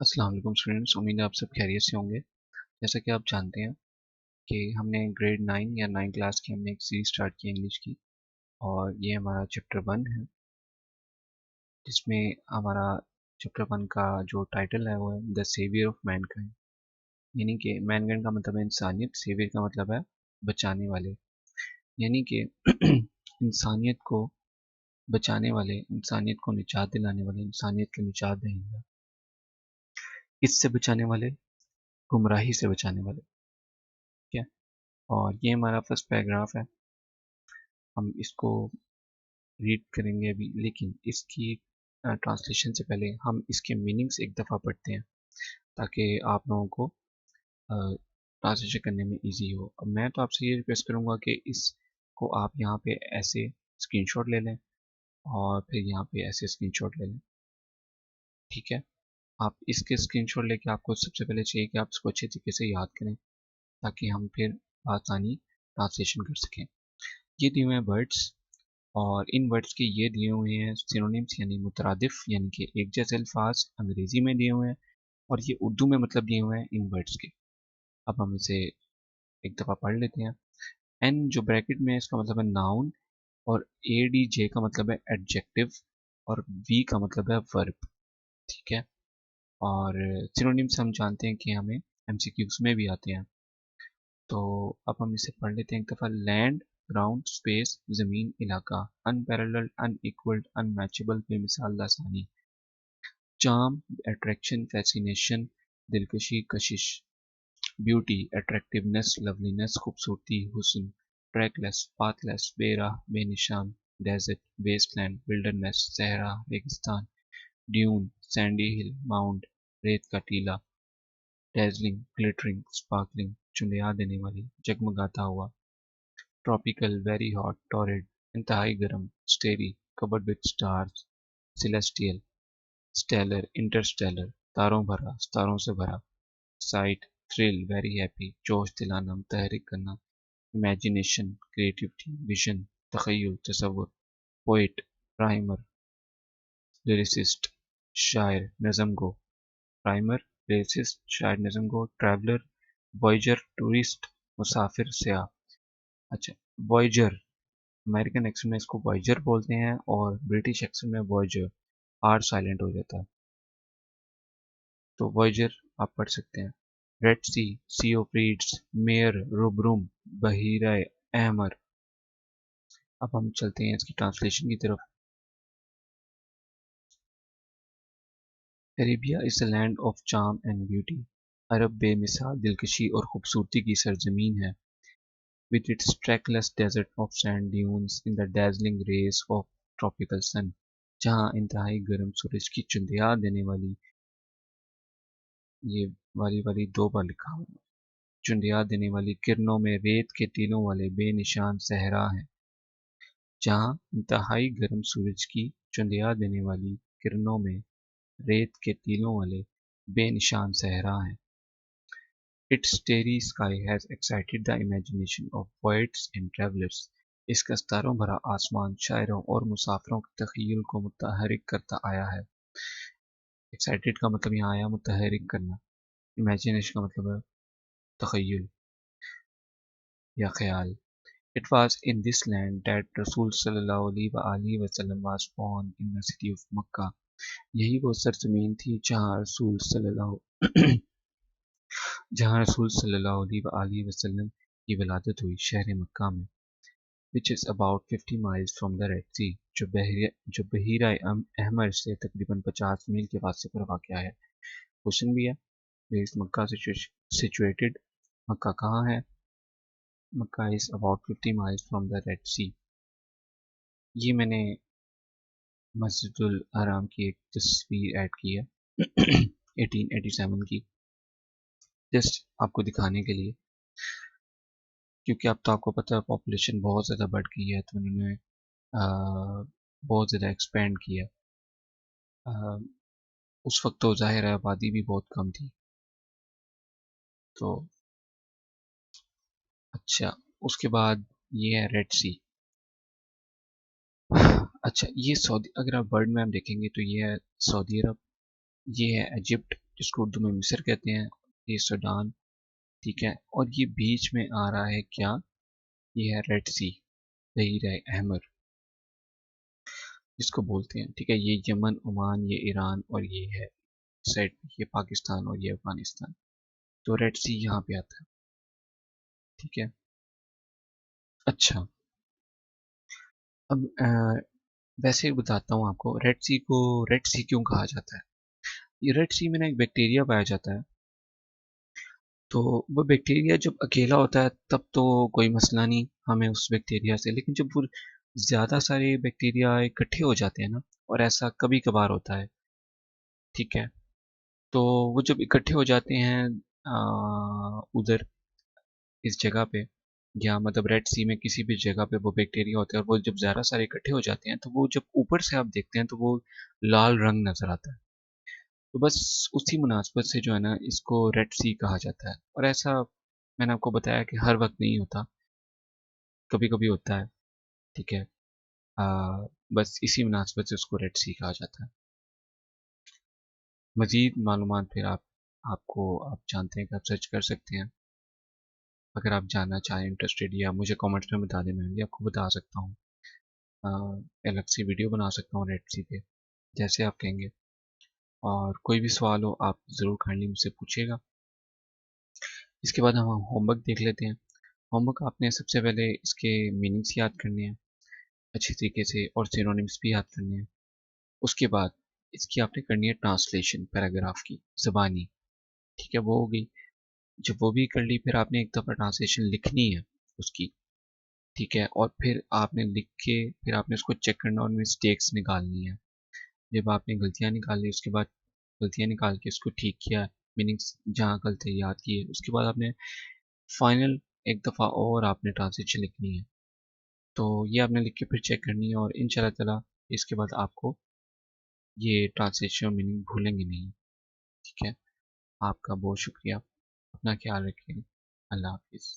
अस्सलाम वालेकुम स्टूडेंट्स, उम्मीद है आप सब खैरियत से होंगे। जैसा कि आप जानते हैं कि हमने ग्रेड 9 या 9 क्लास की हमने एक सीरीज स्टार्ट की इंग्लिश की, और ये हमारा चैप्टर 1 है, जिसमें हमारा चैप्टर 1 का जो टाइटल है वो है द सेवियर ऑफ मैनकाइंड। यानी कि मैनकाइंड का मतलब है इंसानियत, सेवियर का मतलब है बचाने वाले। यानी कि इंसानियत को बचाने वाले, इंसानियत को निजात दिलाने वाले, इंसानियत के निजात दहिंदा, इससे बचाने वाले, गुमराही से बचाने वाले। ठीक है, और ये हमारा फर्स्ट पैराग्राफ है। हम इसको रीड करेंगे अभी, लेकिन इसकी ट्रांसलेशन से पहले हम इसके मीनिंग्स एक दफ़ा पढ़ते हैं, ताकि आप लोगों को ट्रांसलेशन करने में इजी हो। अब मैं तो आपसे ये रिक्वेस्ट करूँगा कि इसको आप यहाँ पे ऐसे स्क्रीनशॉट ले लें, और फिर यहाँ पे ऐसे स्क्रीनशॉट ले लें। ठीक है, आप इसके स्क्रीनशॉट लेके आपको सबसे पहले चाहिए कि आप इसको अच्छे तरीके से याद करें, ताकि हम फिर आसानी ट्रांसलेशन कर सकें। ये दिए हुए हैं वर्ड्स, और इन वर्ड्स के ये दिए हुए हैं सिनोनिम्स यानी मुतरादिफ, यानी कि एक जैसे अल्फाज अंग्रेजी में दिए हुए हैं, और ये उर्दू में मतलब दिए हुए हैं इन वर्ड्स के। अब हम इसे एक दफ़ा पढ़ लेते हैं। एन जो ब्रैकेट में है, इसका मतलब है नाउन, और ए डी जे का मतलब है एडजेक्टिव, और वी का मतलब है वर्ब। ठीक है, और सिनोनिम्स हम जानते हैं कि हमें एमसीक्यूज में भी आते हैं। तो अब हम इसे पढ़ लेते हैं एक दफ़ा। लैंड, ग्राउंड, स्पेस, ज़मीन, इलाका, अनपैरेलल्ड, अनइक्वल्ड, अनमैचेबल, बेमिसाल, लासानी। चार्म, अट्रैक्शन, फैसिनेशन, दिलकशी, कशिश। ब्यूटी, अट्रैक्टिवनेस, लवलीनेस, खूबसूरती, हुस्न। ट्रैकलेस, पाथलेस, बेराह, बेनिशान। डेजर्ट, वेस्टलैंड, विल्डरनेस, सहरा, रेगिस्तान। ड्यून, सैंडी हिल, माउंट, रेत का टीला। डेजलिंग, ग्लिटरिंग, स्पार्कलिंग, चुंदिया देने वाली, जगमगाता हुआ। ट्रॉपिकल, वेरी हॉट, टॉरिड, इंतहाई गर्म, starry, covered with stars, celestial, stellar, interstellar, तारों भरा, तारों से भरा। एक्साइट, थ्रिल, वेरी हैप्पी, जोश दिलाना, मुतहरिक करना। इमेजिनेशन, क्रिएटिविटी, विजन, तखय्युल, तसव्वुर। पोइट, राइमर, लिरिसिस्ट, शायर, नज़म गो। राइमर, लिरिसिस्ट, शायर, नज़म गो। ट्रैवलर, वॉयजर, टूरिस्ट, मुसाफिर, सयाह। अच्छा, वॉयजर, अमेरिकन एक्सेंट में इसको वॉयजर बोलते हैं, और ब्रिटिश एक्सेंट में वॉयजर, आर साइलेंट हो जाता है, तो वॉयजर आप पढ़ सकते हैं। Red Sea, sea of reeds, मेयर, रुबरुम, बहीरा अहमर। अब हम चलते हैं इसकी ट्रांसलेशन की तरफ। Arabia is the land of charm and beauty. अरब बेमिसाल दिलकशी और खूबसूरती की सरजमीन है। With its trackless desert of sand dunes in the dazzling rays of tropical sun. जहाँ इंतहाई गर्म सूरज की चुंदिया देने वाली, ये वाली वाली दो बार लिखा हुआ है, चुंदिया देने वाली किरणों में रेत के टीलों वाले बेनिशान सहरा है। जहाँ इंतहाई गर्म सूरज की चुंदिया देने वाली किरणों में रेत के टीलों वाले बेनिशान सहरा है। Its starry sky has excited the imagination of poets and travelers. इसका सितारों भरा आसमान शायरों और मुसाफिरों के तख़य्युल को मुतहरिक करता आया है। एक्साइटेड का मतलब यहाँ आया मुतहरिक करना। इमेजिनेशन का मतलब है तख़य्युल या ख्याल। It was in this land that Rasul सल्लल्लाहु अलैहि वसल्लम was born in the city of Makkah. यही वो सरजमीन थी जहाँ रसूल सल्लल्लाहु अलैहि वसल्लम की विलादत हुई, शहर मक्का में। which is about 50 miles from the Red Sea, जो बहीरा अहमर से तकरीबन 50 मील के फासले पर वाक़या है। क्वेश्चन भी है, where is मक्का situated? मक्का कहाँ है? मक्का is about 50 miles from the Red Sea. ये मैंने मस्जिदुल हराम की एक तस्वीर ऐड की है 1887 की, जस्ट आपको दिखाने के लिए, क्योंकि अब तो आपको पता है पॉपुलेशन बहुत ज़्यादा बढ़ गई है, तो उन्होंने बहुत ज़्यादा एक्सपेंड किया। उस वक्त तो ज़ाहिर है आबादी भी बहुत कम थी। तो अच्छा, उसके बाद ये है रेड सी। अच्छा, ये सऊदी, अगर आप वर्ल्ड मैप देखेंगे तो ये है सऊदी अरब, ये है इजिप्ट, जिसको उर्दू में मिस्र कहते हैं, ये सूडान, ठीक है। और ये बीच में आ रहा है क्या, ये है रेड सी, बहीर अहमर जिसको बोलते हैं, ठीक है। ये यमन, ओमान, ये ईरान और ये है साइड, ये पाकिस्तान और ये अफगानिस्तान। तो रेड सी यहाँ पे आता है, ठीक है। अच्छा, अब वैसे बताता हूँ आपको, रेड सी को रेड सी क्यों कहा जाता है। ये रेड सी में ना एक बैक्टीरिया पाया जाता है। तो वो बैक्टीरिया जब अकेला होता है तब तो कोई मसला नहीं हमें उस बैक्टीरिया से, लेकिन जब वो ज़्यादा सारे बैक्टीरिया इकट्ठे हो जाते हैं ना, और ऐसा कभी कभार होता है, ठीक है। तो वो जब इकट्ठे हो जाते हैं उधर इस जगह पे, या मतलब रेड सी में किसी भी जगह पे वो बैक्टीरिया होते हैं, और वो जब ज़्यादा सारे इकट्ठे हो जाते हैं तो वो जब ऊपर से आप देखते हैं तो वो लाल रंग नज़र आता है। तो बस उसी मुनासबत से जो है ना, इसको रेड सी कहा जाता है। और ऐसा मैंने आपको बताया कि हर वक्त नहीं होता, कभी कभी होता है, ठीक है। बस इसी मुनासबत से उसको रेड सी कहा जाता है। मज़ीद मालूमात फिर आप जानते हैं कि आप सर्च कर सकते हैं, अगर आप जानना चाहें इंटरेस्टेड, या मुझे कमेंट्स में बता दें, मैं भी आपको बता सकता हूँ। अलग से वीडियो बना सकता हूँ रेड सी पे, जैसे आप कहेंगे। और कोई भी सवाल हो आप ज़रूर काइंडली मुझसे पूछिएगा। इसके बाद हम होमवर्क देख लेते हैं। होमवर्क आपने सबसे पहले इसके मीनिंग्स याद करने हैं अच्छी तरीके से, और सिनोनिम्स भी याद करने हैं। उसके बाद इसकी आपने करनी है ट्रांसलेशन पैराग्राफ की, ज़बानी, ठीक है, वो हो गई। जब वो भी कर ली, फिर आपने एक दफ़ा ट्रांसलेशन लिखनी है उसकी, ठीक है। और फिर आपने लिख के फिर आपने उसको चेक करना और मिस्टेक्स निकालनी है। जब आपने गलतियाँ निकाल ली, उसके बाद गलतियाँ निकाल के उसको ठीक किया, मीनिंग्स जहाँ गलती याद किए, उसके बाद आपने फाइनल एक दफ़ा और आपने ट्रांसलेशन लिखनी है। तो ये आपने लिख के फिर चेक करनी है, और इंशाल्लाह ताला इसके बाद आपको ये ट्रांसलेशन मीनिंग भूलेंगे नहीं, ठीक है। आपका बहुत शुक्रिया, अपना ख्याल रखिए, अल्लाह हाफिज़।